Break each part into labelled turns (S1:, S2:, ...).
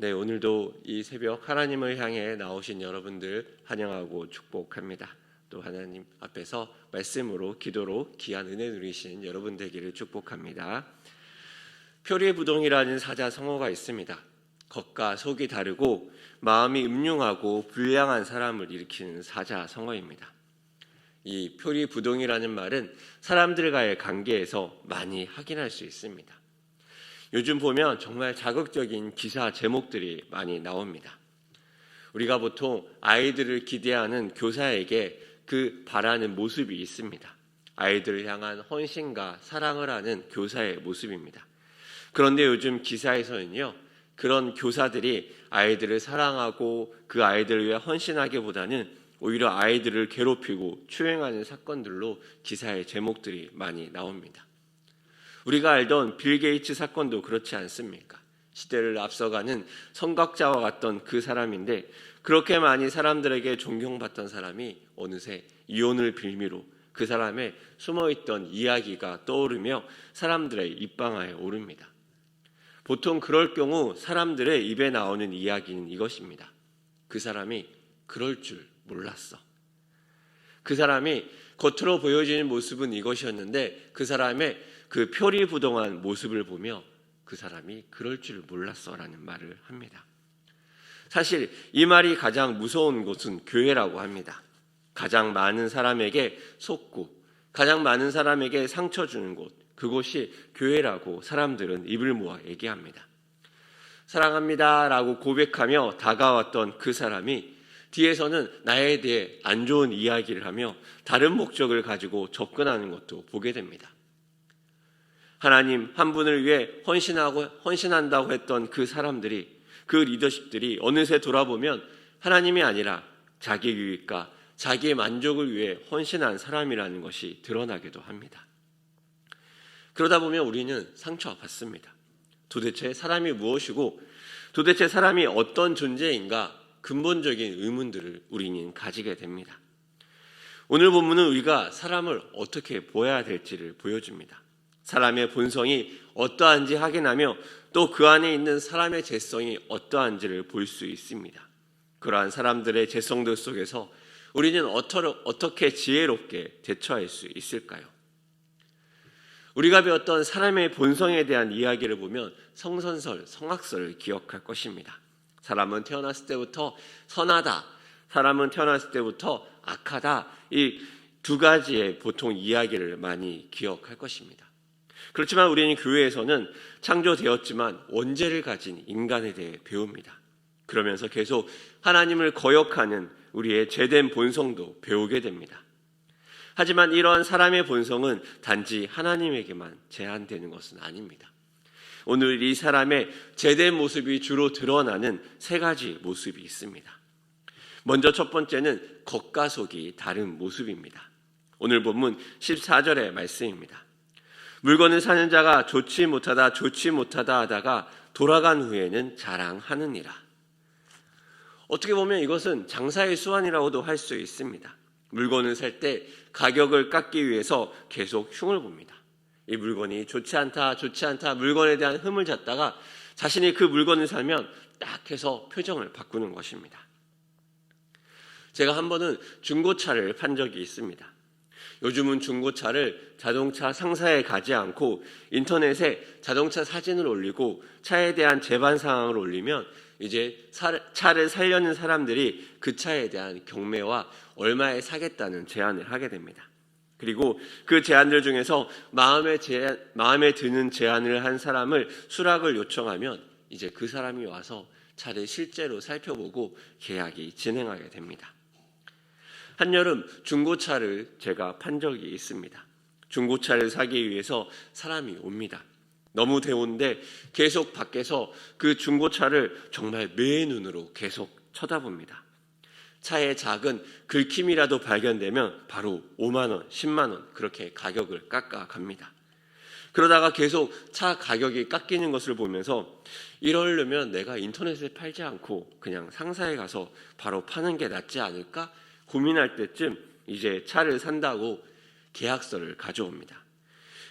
S1: 네, 오늘도 이 새벽 하나님을 향해 나오신 여러분들 환영하고 축복합니다. 또 하나님 앞에서 말씀으로 기도로 귀한 은혜 누리신 여러분 되기를 축복합니다. 표리부동이라는 사자성어가 있습니다. 겉과 속이 다르고 마음이 음흉하고 불량한 사람을 일으키는 사자성어입니다. 이 표리부동이라는 말은 사람들과의 관계에서 많이 확인할 수 있습니다. 요즘 보면 정말 자극적인 기사 제목들이 많이 나옵니다. 우리가 보통 아이들을 기대하는 교사에게 그 바라는 모습이 있습니다. 아이들을 향한 헌신과 사랑을 하는 교사의 모습입니다. 그런데 요즘 기사에서는요, 그런 교사들이 아이들을 사랑하고 그 아이들을 위해 헌신하기보다는 오히려 아이들을 괴롭히고 추행하는 사건들로 기사의 제목들이 많이 나옵니다. 우리가 알던 빌 게이츠 사건도 그렇지 않습니까? 시대를 앞서가는 선각자와 같던 그 사람인데 그렇게 많이 사람들에게 존경받던 사람이 어느새 이혼을 빌미로 그 사람의 숨어있던 이야기가 떠오르며 사람들의 입방아에 오릅니다. 보통 그럴 경우 사람들의 입에 나오는 이야기는 이것입니다. 그 사람이 그럴 줄 몰랐어. 그 사람이 겉으로 보여지는 모습은 이것이었는데 그 사람의 그 표리부동한 모습을 보며 그 사람이 그럴 줄 몰랐어라는 말을 합니다. 사실 이 말이 가장 무서운 곳은 교회라고 합니다. 가장 많은 사람에게 속고 가장 많은 사람에게 상처 주는 곳, 그곳이 교회라고 사람들은 입을 모아 얘기합니다. 사랑합니다 라고 고백하며 다가왔던 그 사람이 뒤에서는 나에 대해 안 좋은 이야기를 하며 다른 목적을 가지고 접근하는 것도 보게 됩니다. 하나님 한 분을 위해 헌신한다고 했던 그 사람들이, 그 리더십들이 어느새 돌아보면 하나님이 아니라 자기 유익과 자기의 만족을 위해 헌신한 사람이라는 것이 드러나기도 합니다. 그러다 보면 우리는 상처받습니다. 도대체 사람이 무엇이고 도대체 사람이 어떤 존재인가 근본적인 의문들을 우리는 가지게 됩니다. 오늘 본문은 우리가 사람을 어떻게 보아야 될지를 보여줍니다. 사람의 본성이 어떠한지 확인하며 또 그 안에 있는 사람의 죄성이 어떠한지를 볼 수 있습니다. 그러한 사람들의 죄성들 속에서 우리는 어떻게 지혜롭게 대처할 수 있을까요? 우리가 배웠던 사람의 본성에 대한 이야기를 보면 성선설, 성악설을 기억할 것입니다. 사람은 태어났을 때부터 선하다, 사람은 태어났을 때부터 악하다, 이 두 가지의 보통 이야기를 많이 기억할 것입니다. 그렇지만 우리는 교회에서는 창조되었지만 원죄를 가진 인간에 대해 배웁니다. 그러면서 계속 하나님을 거역하는 우리의 죄된 본성도 배우게 됩니다. 하지만 이러한 사람의 본성은 단지 하나님에게만 제한되는 것은 아닙니다. 오늘 이 사람의 죄된 모습이 주로 드러나는 세 가지 모습이 있습니다. 먼저 첫 번째는 겉과 속이 다른 모습입니다. 오늘 본문 14절의 말씀입니다. 물건을 사는 자가 좋지 못하다 하다가 돌아간 후에는 자랑하느니라. 어떻게 보면 이것은 장사의 수완이라고도 할 수 있습니다. 물건을 살 때 가격을 깎기 위해서 계속 흉을 봅니다. 이 물건이 좋지 않다 물건에 대한 흠을 잡다가 자신이 그 물건을 사면 딱 해서 표정을 바꾸는 것입니다. 제가 한 번은 중고차를 판 적이 있습니다. 요즘은 중고차를 자동차 상사에 가지 않고 인터넷에 자동차 사진을 올리고 차에 대한 재반 상황을 올리면 이제 차를 살려는 사람들이 그 차에 대한 경매와 얼마에 사겠다는 제안을 하게 됩니다. 그리고 그 제안들 중에서 마음에 드는 제안을 한 사람을 수락을 요청하면 이제 그 사람이 와서 차를 실제로 살펴보고 계약이 진행하게 됩니다. 한여름 중고차를 제가 판 적이 있습니다. 중고차를 사기 위해서 사람이 옵니다. 너무 더운데 계속 밖에서 그 중고차를 정말 매의 눈으로 계속 쳐다봅니다. 차에 작은 긁힘이라도 발견되면 바로 5만 원, 10만 원 그렇게 가격을 깎아갑니다. 그러다가 계속 차 가격이 깎이는 것을 보면서 이러려면 내가 인터넷에 팔지 않고 그냥 상사에 가서 바로 파는 게 낫지 않을까 고민할 때쯤 이제 차를 산다고 계약서를 가져옵니다.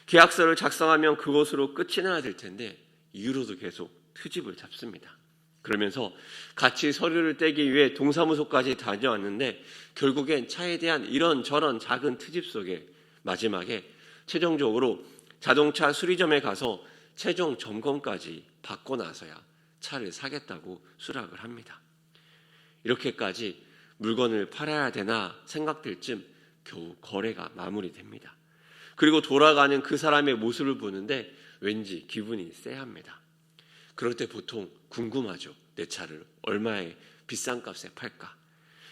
S1: 계약서를 작성하면 그것으로 끝이 나야 될 텐데 이후로도 계속 트집을 잡습니다. 그러면서 같이 서류를 떼기 위해 동사무소까지 다녀왔는데 결국엔 차에 대한 이런저런 작은 트집 속에 마지막에 최종적으로 자동차 수리점에 가서 최종 점검까지 받고 나서야 차를 사겠다고 수락을 합니다. 이렇게까지 물건을 팔아야 되나 생각될 쯤 겨우 거래가 마무리됩니다. 그리고 돌아가는 그 사람의 모습을 보는데 왠지 기분이 쎄합니다. 그럴 때 보통 궁금하죠. 내 차를 얼마에 비싼 값에 팔까?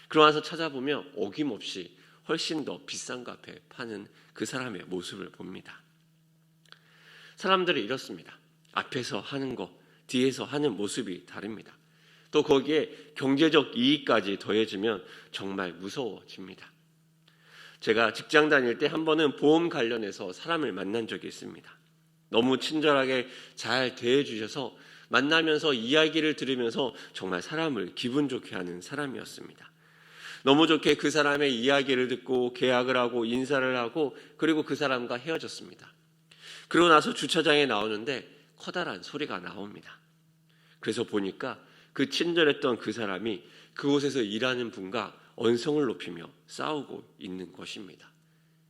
S1: 그러면서 찾아보면 어김없이 훨씬 더 비싼 값에 파는 그 사람의 모습을 봅니다. 사람들이 이렇습니다. 앞에서 하는 거, 뒤에서 하는 모습이 다릅니다. 또 거기에 경제적 이익까지 더해지면 정말 무서워집니다. 제가 직장 다닐 때 한 번은 보험 관련해서 사람을 만난 적이 있습니다. 너무 친절하게 잘 대해주셔서 만나면서 이야기를 들으면서 정말 사람을 기분 좋게 하는 사람이었습니다. 너무 좋게 그 사람의 이야기를 듣고 계약을 하고 인사를 하고 그리고 그 사람과 헤어졌습니다. 그러고 나서 주차장에 나오는데 커다란 소리가 나옵니다. 그래서 보니까 그 친절했던 그 사람이 그곳에서 일하는 분과 언성을 높이며 싸우고 있는 것입니다.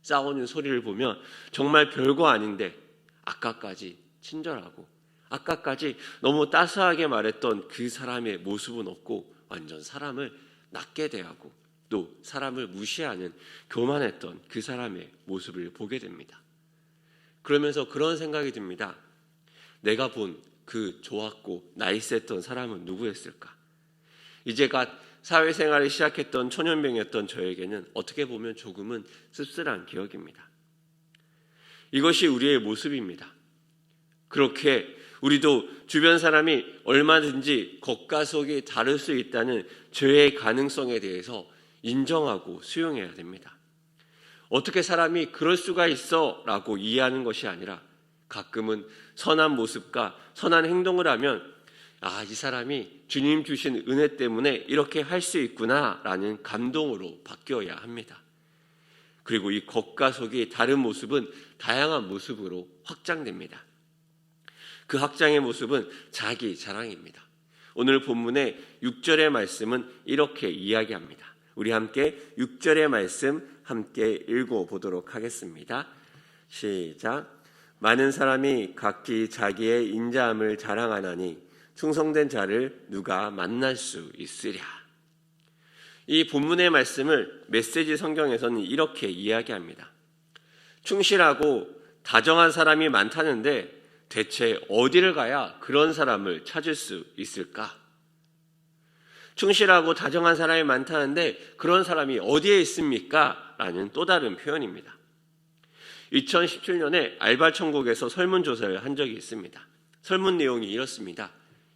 S1: 싸우는 소리를 보면 정말 별거 아닌데 아까까지 친절하고 아까까지 너무 따스하게 말했던 그 사람의 모습은 없고 완전 사람을 낮게 대하고 또 사람을 무시하는 교만했던 그 사람의 모습을 보게 됩니다. 그러면서 그런 생각이 듭니다. 내가 본 그 좋았고 나이스했던 사람은 누구였을까? 이제 갓 사회생활을 시작했던 초년병이었던 저에게는 어떻게 보면 조금은 씁쓸한 기억입니다. 이것이 우리의 모습입니다. 그렇게 우리도 주변 사람이 얼마든지 겉과 속이 다를 수 있다는 죄의 가능성에 대해서 인정하고 수용해야 됩니다. 어떻게 사람이 그럴 수가 있어 라고 이해하는 것이 아니라 가끔은 선한 모습과 선한 행동을 하면 이 사람이 주님 주신 은혜 때문에 이렇게 할 수 있구나 라는 감동으로 바뀌어야 합니다. 그리고 이 겉과 속이 다른 모습은 다양한 모습으로 확장됩니다. 그 확장의 모습은 자기 자랑입니다. 오늘 본문의 6절의 말씀은 이렇게 이야기합니다. 우리 함께 6절의 말씀 함께 읽어보도록 하겠습니다. 시작. 많은 사람이 각기 자기의 인자함을 자랑하나니 충성된 자를 누가 만날 수 있으랴. 이 본문의 말씀을 메시지 성경에서는 이렇게 이야기합니다. 충실하고 다정한 사람이 많다는데 대체 어디를 가야 그런 사람을 찾을 수 있을까? 충실하고 다정한 사람이 많다는데 그런 사람이 어디에 있습니까? 라는 또 다른 표현입니다. 2017년에 알바천국에서 설문조사를 한 적이 있습니다. 설문 내용이 이렇습니다.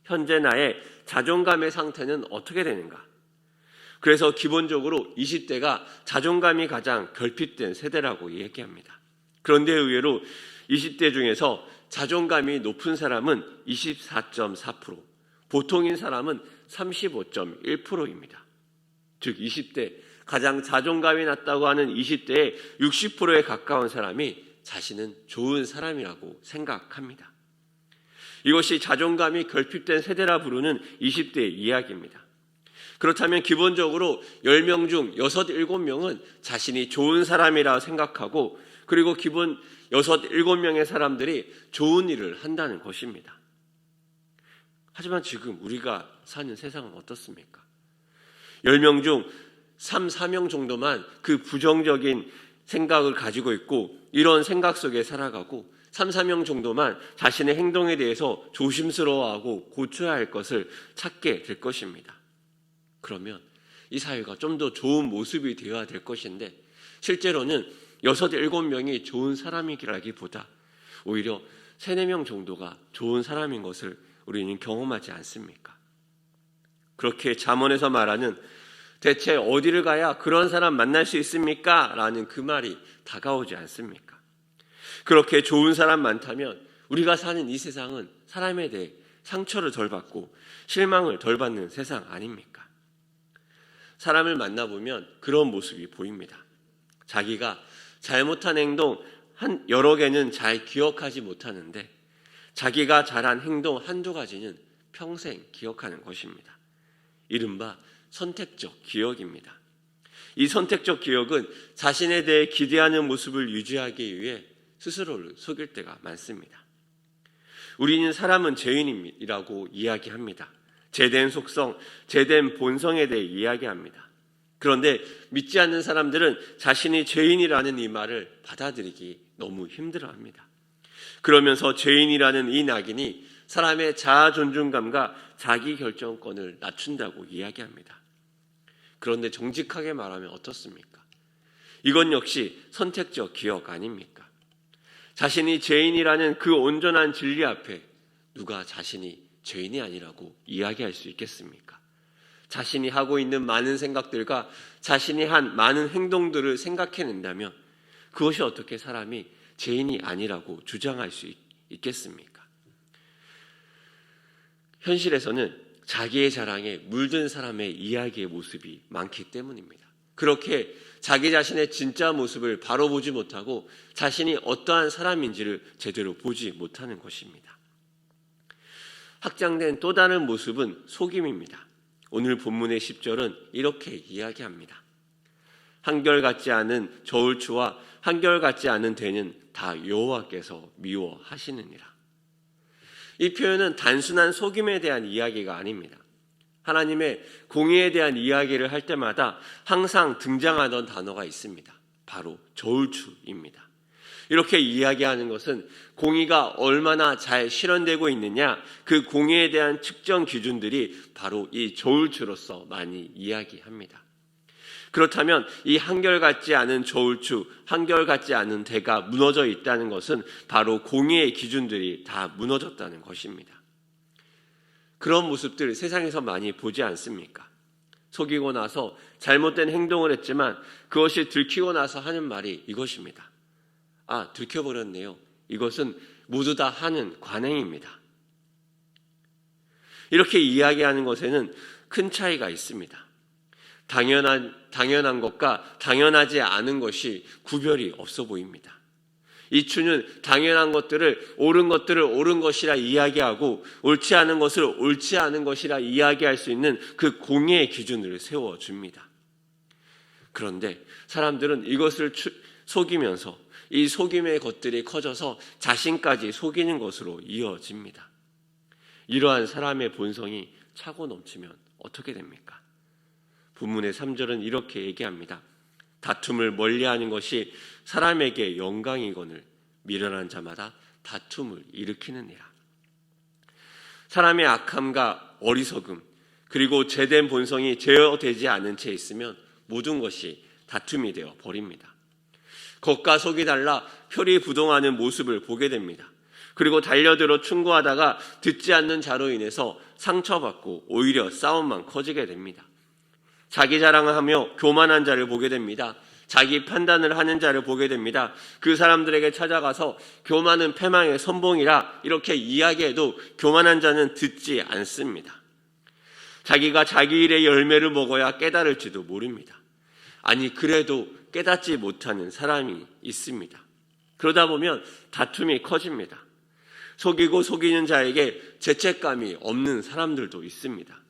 S1: 현재 나의 자존감의 상태는 어떻게 되는가? 그래서 기본적으로 20대가 자존감이 가장 결핍된 세대라고 얘기합니다. 그런데 의외로 20대 중에서 자존감이 높은 사람은 24.4%, 보통인 사람은 35.1%입니다. 즉 20대 가장 자존감이 낮다고 하는 20대의 60%에 가까운 사람이 자신은 좋은 사람이라고 생각합니다. 이것이 자존감이 결핍된 세대라 부르는 20대의 이야기입니다. 그렇다면 기본적으로 10명 중 6, 7명은 자신이 좋은 사람이라 생각하고 그리고 기본 6, 7명의 사람들이 좋은 일을 한다는 것입니다. 하지만 지금 우리가 사는 세상은 어떻습니까? 10명 중 3, 4명 정도만 그 부정적인 생각을 가지고 있고 이런 생각 속에 살아가고 3, 4명 정도만 자신의 행동에 대해서 조심스러워하고 고쳐야 할 것을 찾게 될 것입니다. 그러면 이 사회가 좀 더 좋은 모습이 되어야 될 것인데 실제로는 6, 7명이 좋은 사람이라기보다 오히려 3, 4명 정도가 좋은 사람인 것을 우리는 경험하지 않습니까? 그렇게 잠언에서 말하는 대체 어디를 가야 그런 사람 만날 수 있습니까? 라는 그 말이 다가오지 않습니까? 그렇게 좋은 사람 많다면 우리가 사는 이 세상은 사람에 대해 상처를 덜 받고 실망을 덜 받는 세상 아닙니까? 사람을 만나보면 그런 모습이 보입니다. 자기가 잘못한 행동 여러 개는 잘 기억하지 못하는데 자기가 잘한 행동 한두 가지는 평생 기억하는 것입니다. 이른바 선택적 기억입니다. 이 선택적 기억은 자신에 대해 기대하는 모습을 유지하기 위해 스스로를 속일 때가 많습니다. 우리는 사람은 죄인이라고 이야기합니다. 죄된 속성, 죄된 본성에 대해 이야기합니다. 그런데 믿지 않는 사람들은 자신이 죄인이라는 이 말을 받아들이기 너무 힘들어합니다. 그러면서 죄인이라는 이 낙인이 사람의 자아 존중감과 자기 결정권을 낮춘다고 이야기합니다. 그런데 정직하게 말하면 어떻습니까? 이건 역시 선택적 기억 아닙니까? 자신이 죄인이라는 그 온전한 진리 앞에 누가 자신이 죄인이 아니라고 이야기할 수 있겠습니까? 자신이 하고 있는 많은 생각들과 자신이 한 많은 행동들을 생각해낸다면 그것이 어떻게 사람이 죄인이 아니라고 주장할 수 있겠습니까? 현실에서는 자기의 자랑에 물든 사람의 이야기의 모습이 많기 때문입니다. 그렇게 자기 자신의 진짜 모습을 바로 보지 못하고 자신이 어떠한 사람인지를 제대로 보지 못하는 것입니다. 확장된 또 다른 모습은 속임입니다. 오늘 본문의 10절은 이렇게 이야기합니다. 한결같지 않은 저울추와 한결같지 않은 대는 다 여호와께서 미워하시느니라. 이 표현은 단순한 속임에 대한 이야기가 아닙니다. 하나님의 공의에 대한 이야기를 할 때마다 항상 등장하던 단어가 있습니다. 바로 저울추입니다. 이렇게 이야기하는 것은 공의가 얼마나 잘 실현되고 있느냐, 그 공의에 대한 측정 기준들이 바로 이 저울추로서 많이 이야기합니다. 그렇다면 이 한결같지 않은 저울추, 한결같지 않은 대가 무너져 있다는 것은 바로 공의의 기준들이 다 무너졌다는 것입니다. 그런 모습들 세상에서 많이 보지 않습니까? 속이고 나서 잘못된 행동을 했지만 그것이 들키고 나서 하는 말이 이것입니다. 아, 들켜버렸네요. 이것은 모두 다 하는 관행입니다. 이렇게 이야기하는 것에는 큰 차이가 있습니다. 당연한 것과 당연하지 않은 것이 구별이 없어 보입니다. 이 추는 당연한 것들을 옳은 것이라 이야기하고 옳지 않은 것을 옳지 않은 것이라 이야기할 수 있는 그 공의의 기준을 세워줍니다. 그런데 사람들은 이것을 속이면서 이 속임의 것들이 커져서 자신까지 속이는 것으로 이어집니다. 이러한 사람의 본성이 차고 넘치면 어떻게 됩니까? 본문의 3절은 이렇게 얘기합니다. 다툼을 멀리하는 것이 사람에게 영광이거늘 미련한 자마다 다툼을 일으키느니라. 사람의 악함과 어리석음 그리고 죄된 본성이 제어되지 않은 채 있으면 모든 것이 다툼이 되어 버립니다. 겉과 속이 달라 표리부동하는 모습을 보게 됩니다. 그리고 달려들어 충고하다가 듣지 않는 자로 인해서 상처받고 오히려 싸움만 커지게 됩니다. 자기 자랑을 하며 교만한 자를 보게 됩니다. 자기 판단을 하는 자를 보게 됩니다. 그 사람들에게 찾아가서 교만은 패망의 선봉이라 이렇게 이야기해도 교만한 자는 듣지 않습니다. 자기가 자기 일의 열매를 먹어야 깨달을지도 모릅니다. 아니 그래도 깨닫지 못하는 사람이 있습니다. 그러다 보면 다툼이 커집니다. 속이고 속이는 자에게 죄책감이 없는 사람들도 있습니다.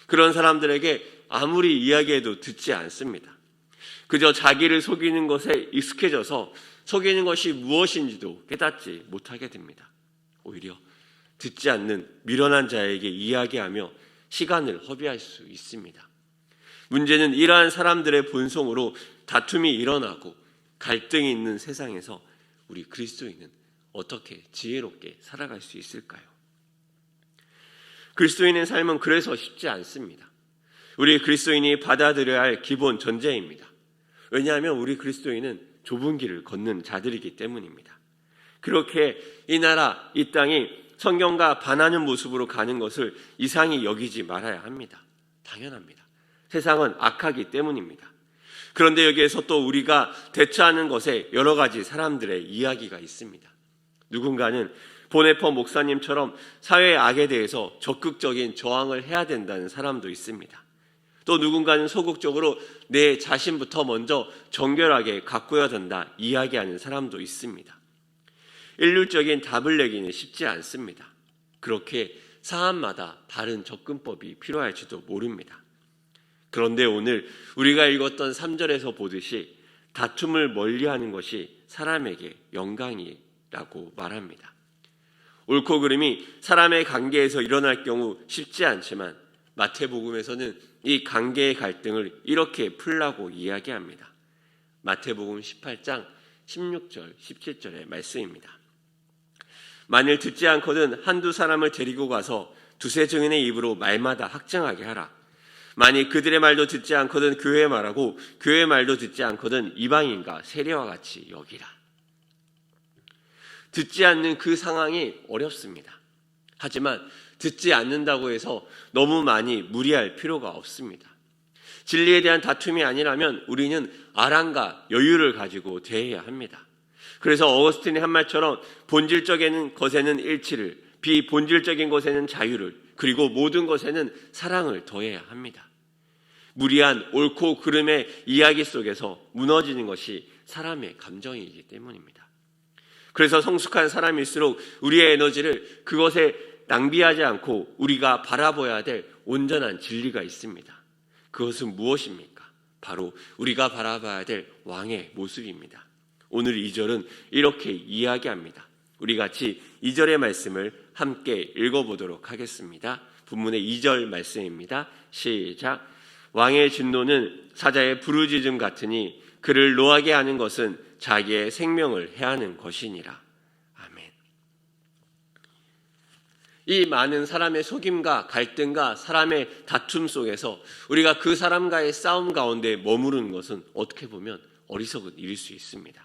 S1: 그런 사람들에게 아무리 이야기해도 듣지 않습니다. 그저 자기를 속이는 것에 익숙해져서 속이는 것이 무엇인지도 깨닫지 못하게 됩니다. 오히려 듣지 않는 미련한 자에게 이야기하며 시간을 허비할 수 있습니다. 문제는 이러한 사람들의 본성으로 다툼이 일어나고 갈등이 있는 세상에서 우리 그리스도인은 어떻게 지혜롭게 살아갈 수 있을까요? 그리스도인의 삶은 그래서 쉽지 않습니다. 우리 그리스도인이 받아들여야 할 기본 전제입니다. 왜냐하면 우리 그리스도인은 좁은 길을 걷는 자들이기 때문입니다. 그렇게 이 나라, 이 땅이 성경과 반하는 모습으로 가는 것을 이상히 여기지 말아야 합니다. 당연합니다. 세상은 악하기 때문입니다. 그런데 여기에서 또 우리가 대처하는 것에 여러 가지 사람들의 이야기가 있습니다. 누군가는 보네퍼 목사님처럼 사회의 악에 대해서 적극적인 저항을 해야 된다는 사람도 있습니다. 또 누군가는 소극적으로 내 자신부터 먼저 정결하게 가꾸어야 된다 이야기하는 사람도 있습니다. 일률적인 답을 내기는 쉽지 않습니다. 그렇게 사안마다 다른 접근법이 필요할지도 모릅니다. 그런데 오늘 우리가 읽었던 3절에서 보듯이 다툼을 멀리하는 것이 사람에게 영광이라고 말합니다. 옳고 그름이 사람의 관계에서 일어날 경우 쉽지 않지만 마태복음에서는 이 관계의 갈등을 이렇게 풀라고 이야기합니다. 마태복음 18장 16절 17절의 말씀입니다. 만일 듣지 않거든 한두 사람을 데리고 가서 두세 증인의 입으로 말마다 확증하게 하라. 만일 그들의 말도 듣지 않거든 교회의 말하고 교회의 말도 듣지 않거든 이방인과 세리와 같이 여기라. 듣지 않는 그 상황이 어렵습니다. 하지만 듣지 않는다고 해서 너무 많이 무리할 필요가 없습니다. 진리에 대한 다툼이 아니라면 우리는 아랑과 여유를 가지고 대해야 합니다. 그래서 어거스틴이 한 말처럼 본질적인 것에는 일치를, 비본질적인 것에는 자유를, 그리고 모든 것에는 사랑을 더해야 합니다. 무리한 옳고 그름의 이야기 속에서 무너지는 것이 사람의 감정이기 때문입니다. 그래서 성숙한 사람일수록 우리의 에너지를 그것에 낭비하지 않고 우리가 바라봐야 될 온전한 진리가 있습니다. 그것은 무엇입니까? 바로 우리가 바라봐야 될 왕의 모습입니다. 오늘 2절은 이렇게 이야기합니다. 우리 같이 2절의 말씀을 함께 읽어보도록 하겠습니다. 본문의 2절 말씀입니다. 시작. 왕의 진노는 사자의 부르짖음 같으니 그를 노하게 하는 것은 자기의 생명을 해하는 것이니라. 아멘. 이 많은 사람의 속임과 갈등과 사람의 다툼 속에서 우리가 그 사람과의 싸움 가운데 머무르는 것은 어떻게 보면 어리석은 일일 수 있습니다.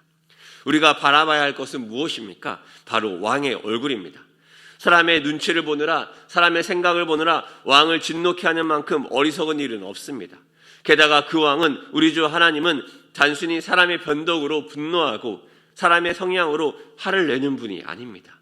S1: 우리가 바라봐야 할 것은 무엇입니까? 바로 왕의 얼굴입니다. 사람의 눈치를 보느라, 사람의 생각을 보느라 왕을 진노케 하는 만큼 어리석은 일은 없습니다. 게다가 그 왕은, 우리 주 하나님은 단순히 사람의 변덕으로 분노하고 사람의 성향으로 화를 내는 분이 아닙니다.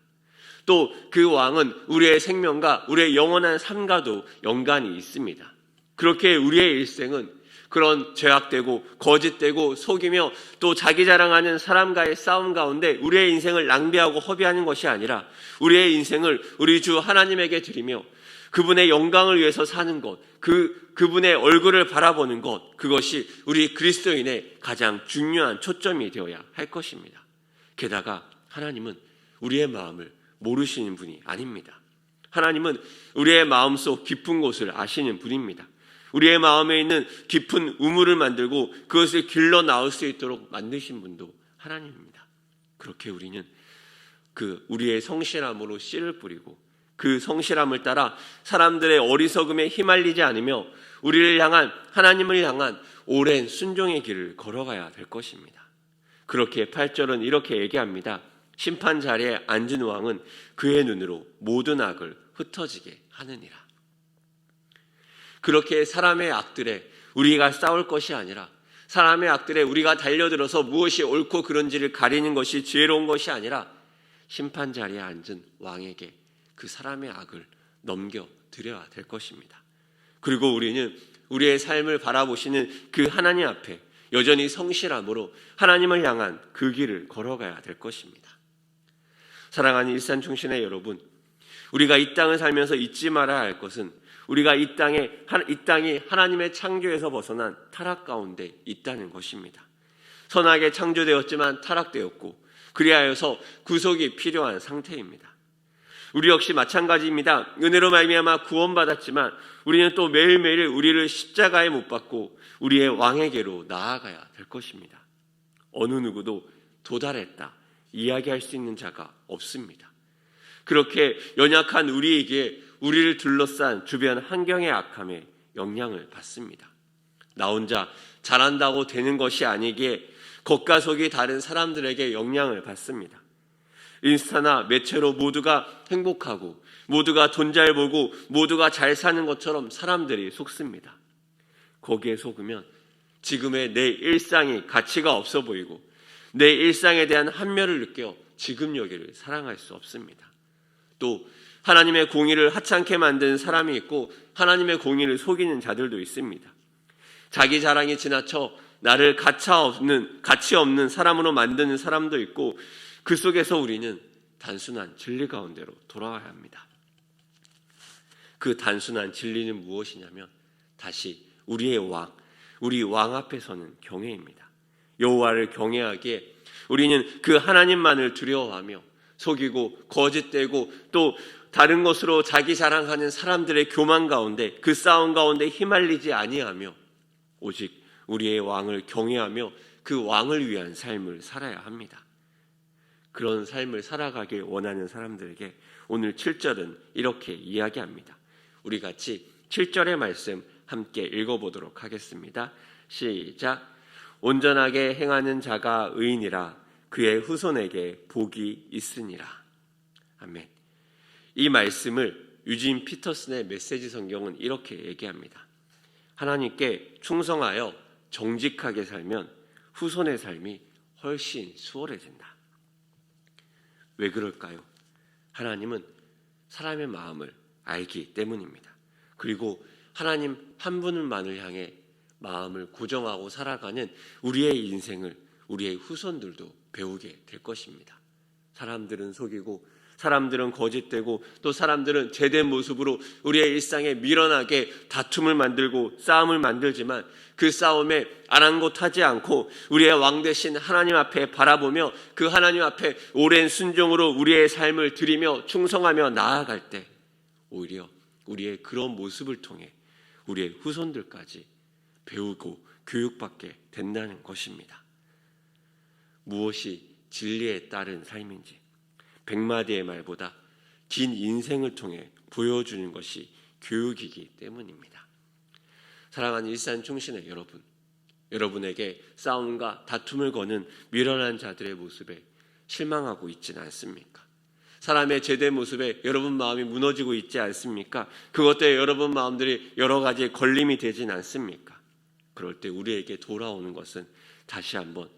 S1: 또 그 왕은 우리의 생명과 우리의 영원한 삶과도 연관이 있습니다. 그렇게 우리의 일생은 그런 죄악되고 거짓되고 속이며 또 자기 자랑하는 사람과의 싸움 가운데 우리의 인생을 낭비하고 허비하는 것이 아니라 우리의 인생을 우리 주 하나님에게 드리며 그분의 영광을 위해서 사는 것, 그분의 얼굴을 바라보는 것, 그것이 우리 그리스도인의 가장 중요한 초점이 되어야 할 것입니다. 게다가 하나님은 우리의 마음을 모르시는 분이 아닙니다. 하나님은 우리의 마음속 깊은 곳을 아시는 분입니다. 우리의 마음에 있는 깊은 우물을 만들고 그것을 길러 나올 수 있도록 만드신 분도 하나님입니다. 그렇게 우리는 우리의 성실함으로 씨를 뿌리고 그 성실함을 따라 사람들의 어리석음에 휘말리지 않으며 우리를 향한, 하나님을 향한 오랜 순종의 길을 걸어가야 될 것입니다. 그렇게 8절은 이렇게 얘기합니다. 심판 자리에 앉은 왕은 그의 눈으로 모든 악을 흩어지게 하느니라. 그렇게 사람의 악들에 우리가 싸울 것이 아니라, 사람의 악들에 우리가 달려들어서 무엇이 옳고 그른지를 가리는 것이 지혜로운 것이 아니라 심판 자리에 앉은 왕에게 그 사람의 악을 넘겨드려야 될 것입니다. 그리고 우리는 우리의 삶을 바라보시는 그 하나님 앞에 여전히 성실함으로 하나님을 향한 그 길을 걸어가야 될 것입니다. 사랑하는 일산중신의 여러분, 우리가 이 땅을 살면서 잊지 말아야 할 것은 우리가 이 땅이 하나님의 창조에서 벗어난 타락 가운데 있다는 것입니다. 선하게 창조되었지만 타락되었고 그리하여서 구속이 필요한 상태입니다. 우리 역시 마찬가지입니다. 은혜로 말미암아 구원받았지만 우리는 또 매일매일 우리를 십자가에 못 박고 우리의 왕에게로 나아가야 될 것입니다. 어느 누구도 도달했다 이야기할 수 있는 자가 없습니다. 그렇게 연약한 우리에게 우리를 둘러싼 주변 환경의 악함에 영향을 받습니다. 나 혼자 잘한다고 되는 것이 아니기에 겉과 속이 다른 사람들에게 영향을 받습니다. 인스타나 매체로 모두가 행복하고 모두가 돈 잘 벌고 모두가 잘 사는 것처럼 사람들이 속습니다. 거기에 속으면 지금의 내 일상이 가치가 없어 보이고 내 일상에 대한 한멸을 느껴 지금 여기를 사랑할 수 없습니다. 또 하나님의 공의를 하찮게 만든 사람이 있고 하나님의 공의를 속이는 자들도 있습니다. 자기 자랑이 지나쳐 나를 가치 없는 사람으로 만드는 사람도 있고 그 속에서 우리는 단순한 진리 가운데로 돌아와야 합니다. 그 단순한 진리는 무엇이냐면 다시 우리 왕 앞에서는 경외입니다. 여호와를 경외하기에 우리는 그 하나님만을 두려워하며 속이고 거짓되고 또 다른 것으로 자기 자랑하는 사람들의 교만 가운데 그 싸움 가운데 휘말리지 아니하며 오직 우리의 왕을 경외하며 그 왕을 위한 삶을 살아야 합니다. 그런 삶을 살아가길 원하는 사람들에게 오늘 7절은 이렇게 이야기합니다. 우리 같이 7절의 말씀 함께 읽어보도록 하겠습니다. 시작. 온전하게 행하는 자가 의인이라 그의 후손에게 복이 있으니라. 아멘. 이 말씀을 유진 피터슨의 메시지 성경은 이렇게 얘기합니다. 하나님께 충성하여 정직하게 살면 후손의 삶이 훨씬 수월해진다. 왜 그럴까요? 하나님은 사람의 마음을 알기 때문입니다. 그리고 하나님 한 분만을 향해 마음을 고정하고 살아가는 우리의 인생을 우리의 후손들도 배우게 될 것입니다. 사람들은 속이고 사람들은 거짓되고 또 사람들은 제된 모습으로 우리의 일상에 미련하게 다툼을 만들고 싸움을 만들지만 그 싸움에 아랑곳하지 않고 우리의 왕 되신 하나님 앞에 바라보며 그 하나님 앞에 오랜 순종으로 우리의 삶을 드리며 충성하며 나아갈 때 오히려 우리의 그런 모습을 통해 우리의 후손들까지 배우고 교육받게 된다는 것입니다. 무엇이 진리에 따른 삶인지 100마디의 말보다 긴 인생을 통해 보여주는 것이 교육이기 때문입니다. 사랑하는 일산 충신의 여러분, 여러분에게 싸움과 다툼을 거는 미련한 자들의 모습에 실망하고 있지는 않습니까? 사람의 제된 모습에 여러분 마음이 무너지고 있지 않습니까? 그것 때문에 여러분 마음들이 여러 가지 걸림이 되진 않습니까? 그럴 때 우리에게 돌아오는 것은 다시 한번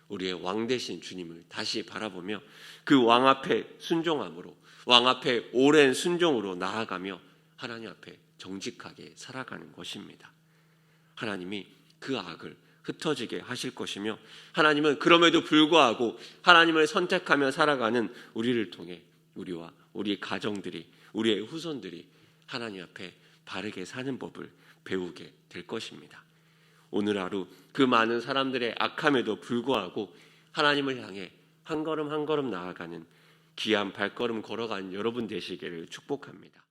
S1: 우리의 왕 되신 주님을 다시 바라보며 그 왕 앞에 순종함으로 왕 앞에 오랜 순종으로 나아가며 하나님 앞에 정직하게 살아가는 것입니다. 하나님이 그 악을 흩어지게 하실 것이며 하나님은 그럼에도 불구하고 하나님을 선택하며 살아가는 우리를 통해 우리와 우리 가정들이 우리의 후손들이 하나님 앞에 바르게 사는 법을 배우게 될 것입니다. 오늘 하루 그 많은 사람들의 악함에도 불구하고 하나님을 향해 한 걸음 한 걸음 나아가는 귀한 발걸음 걸어가는 여러분 되시기를 축복합니다.